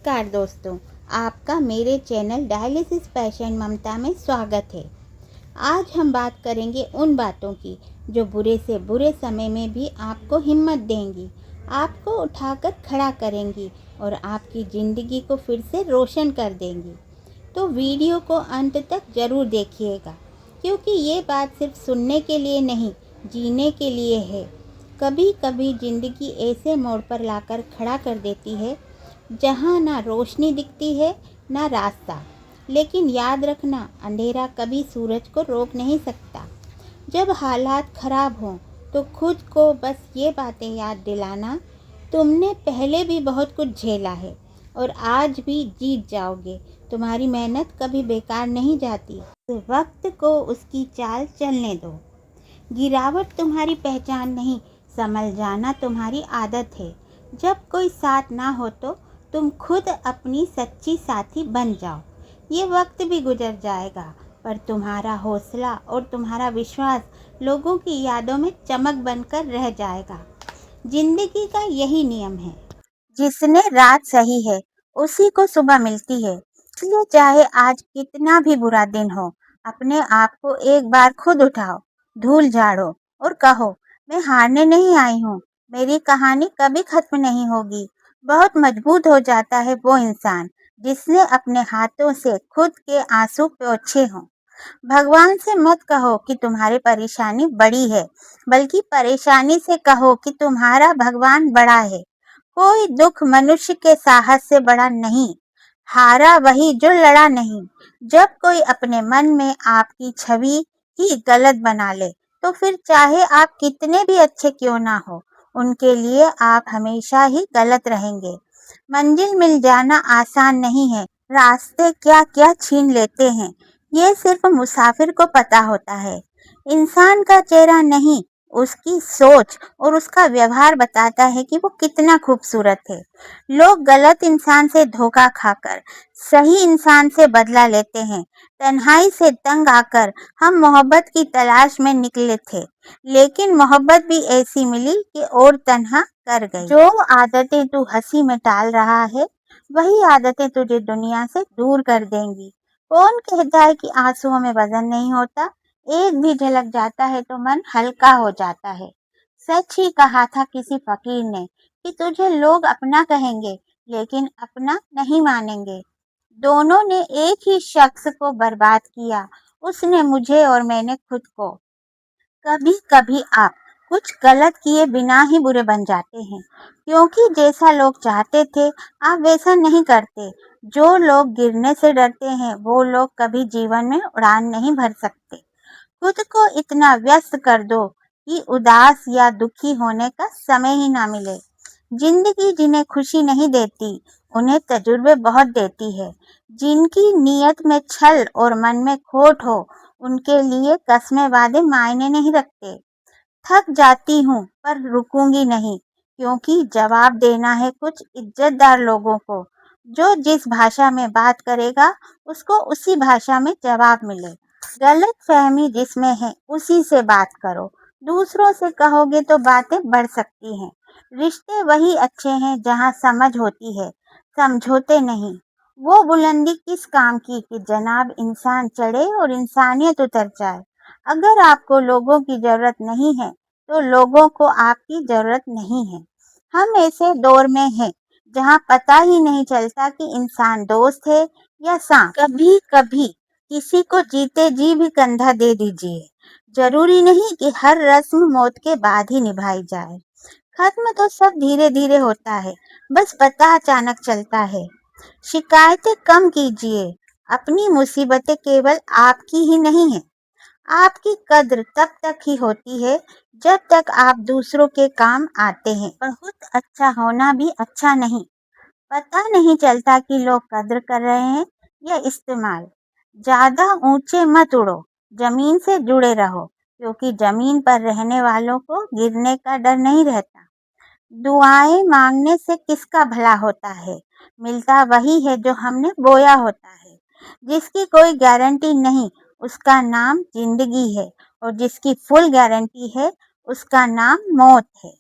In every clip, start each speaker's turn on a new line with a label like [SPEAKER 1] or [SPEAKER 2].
[SPEAKER 1] नमस्कार दोस्तों, आपका मेरे चैनल डायलिसिस पैशन ममता में स्वागत है। आज हम बात करेंगे उन बातों की जो बुरे से बुरे समय में भी आपको हिम्मत देंगी, आपको उठाकर खड़ा करेंगी और आपकी ज़िंदगी को फिर से रोशन कर देंगी। तो वीडियो को अंत तक ज़रूर देखिएगा, क्योंकि ये बात सिर्फ सुनने के लिए नहीं, जीने के लिए है। कभी कभी ज़िंदगी ऐसे मोड़ पर लाकर खड़ा कर देती है जहाँ ना रोशनी दिखती है ना रास्ता। लेकिन याद रखना, अंधेरा कभी सूरज को रोक नहीं सकता। जब हालात खराब हों तो खुद को बस ये बातें याद दिलाना, तुमने पहले भी बहुत कुछ झेला है और आज भी जीत जाओगे। तुम्हारी मेहनत कभी बेकार नहीं जाती। वक्त को उसकी चाल चलने दो। गिरावट तुम्हारी पहचान नहीं, संभल जाना तुम्हारी आदत है। जब कोई साथ ना हो तो तुम खुद अपनी सच्ची साथी बन जाओ। ये वक्त भी गुजर जाएगा, पर तुम्हारा हौसला और तुम्हारा विश्वास लोगों की यादों में चमक बनकर रह जाएगा। जिंदगी का यही नियम है, जिसने रात सही है उसी को सुबह मिलती है। इसलिए चाहे आज कितना भी बुरा दिन हो, अपने आप को एक बार खुद उठाओ, धूल झाड़ो और कहो, मैं हारने नहीं आई हूँ। मेरी कहानी कभी खत्म नहीं होगी। बहुत मजबूत हो जाता है वो इंसान जिसने अपने हाथों से खुद के आंसू पोंछे हों। भगवान से मत कहो कि तुम्हारी परेशानी बड़ी है, बल्कि परेशानी से कहो कि तुम्हारा भगवान बड़ा है। कोई दुख मनुष्य के साहस से बड़ा नहीं। हारा वही जो लड़ा नहीं। जब कोई अपने मन में आपकी छवि ही गलत बना ले, तो फिर चाहे आप कितने भी अच्छे क्यों ना हो, उनके लिए आप हमेशा ही गलत रहेंगे। मंजिल मिल जाना आसान नहीं है। रास्ते क्या क्या छीन लेते हैं, ये सिर्फ मुसाफिर को पता होता है। इंसान का चेहरा नहीं, उसकी सोच और उसका व्यवहार बताता है कि वो कितना खूबसूरत है। लोग गलत इंसान से धोखा खाकर सही इंसान से बदला लेते हैं। तन्हाई से तंग आकर हम मोहब्बत की तलाश में निकले थे, लेकिन मोहब्बत भी ऐसी मिली कि और तन्हा कर गई। जो आदतें तू हंसी में टाल रहा है, वही आदतें तुझे दुनिया से दूर कर देंगी। कौन कहता है कि आंसुओं में वजन नहीं होता? एक भी झलक जाता है तो मन हल्का हो जाता है। सच ही कहा था किसी फकीर ने कि तुझे लोग अपना कहेंगे, लेकिन अपना नहीं मानेंगे। दोनों ने एक ही शख्स को बर्बाद किया, उसने मुझे और मैंने खुद को। कभी कभी आप कुछ गलत किए बिना ही बुरे बन जाते हैं, क्योंकि जैसा लोग चाहते थे आप वैसा नहीं करते। जो लोग गिरने से डरते हैं, वो लोग कभी जीवन में उड़ान नहीं भर सकते। खुद को इतना व्यस्त कर दो कि उदास या दुखी होने का समय ही ना मिले। जिंदगी जिन्हें खुशी नहीं देती, उन्हें तजुर्बे बहुत देती है। जिनकी नीयत में छल और मन में खोट हो, उनके लिए कस्में वादे मायने नहीं रखते। थक जाती हूँ पर रुकूंगी नहीं, क्योंकि जवाब देना है कुछ इज्जतदार लोगों को। जो जिस भाषा में बात करेगा, उसको उसी भाषा में जवाब मिले। गलत फहमी जिसमें है उसी से बात करो। दूसरों से कहोगे तो बातें बढ़ सकती हैं। रिश्ते वही अच्छे हैं जहाँ समझ होती है, समझौते नहीं। वो बुलंदी किस काम की कि जनाब इंसान चढ़े और इंसानियत उतर जाए। अगर आपको लोगों की जरूरत नहीं है, तो लोगों को आपकी जरूरत नहीं है। हम ऐसे दौर में हैं जहाँ पता ही नहीं चलता कि इंसान दोस्त है या सांप। कभी कभी किसी को जीते जी भी कंधा दे दीजिए। जरूरी नहीं कि हर रस्म मौत के बाद ही निभाई जाए। खत्म तो सब धीरे धीरे होता है, बस पता अचानक चलता है। शिकायतें कम कीजिए। अपनी मुसीबतें केवल आपकी ही नहीं है। आपकी कद्र तब तक ही होती है जब तक आप दूसरों के काम आते हैं। बहुत अच्छा होना भी अच्छा नहीं। पता नहीं चलता कि लोग कद्र कर रहे हैं या इस्तेमाल। ज्यादा ऊंचे मत उड़ो, जमीन से जुड़े रहो, क्योंकि जमीन पर रहने वालों को गिरने का डर नहीं रहता। दुआएं मांगने से किसका भला होता है? मिलता वही है जो हमने बोया होता है। जिसकी कोई गारंटी नहीं, उसका नाम जिंदगी है, और जिसकी फुल गारंटी है, उसका नाम मौत है।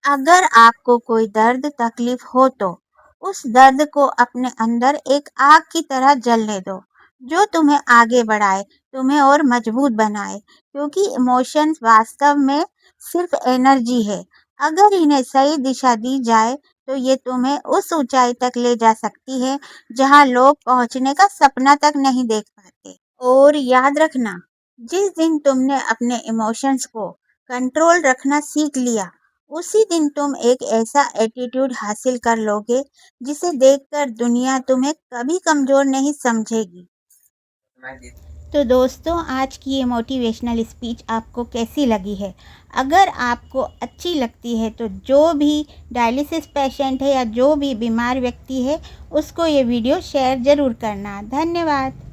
[SPEAKER 1] अगर आपको कोई दर्द तकलीफ हो तो उस दर्द को अपने अंदर एक आग की तरह जलने दो, जो तुम्हें आगे बढ़ाए, तुम्हें और मजबूत बनाए। क्योंकि इमोशंस वास्तव में सिर्फ एनर्जी है। अगर इन्हें सही दिशा दी जाए तो ये तुम्हें उस ऊंचाई तक ले जा सकती है जहां लोग पहुंचने का सपना तक नहीं देख पाते। और याद रखना, जिस दिन तुमने अपने इमोशंस को कंट्रोल रखना सीख लिया, उसी दिन तुम एक ऐसा एटीट्यूड हासिल कर लोगे जिसे देखकर दुनिया तुम्हें कभी कमजोर नहीं समझेगी। तो दोस्तों, आज की ये मोटिवेशनल स्पीच आपको कैसी लगी है? अगर आपको अच्छी लगती है तो जो भी डायलिसिस पेशेंट है या जो भी बीमार व्यक्ति है, उसको ये वीडियो शेयर ज़रूर करना। धन्यवाद।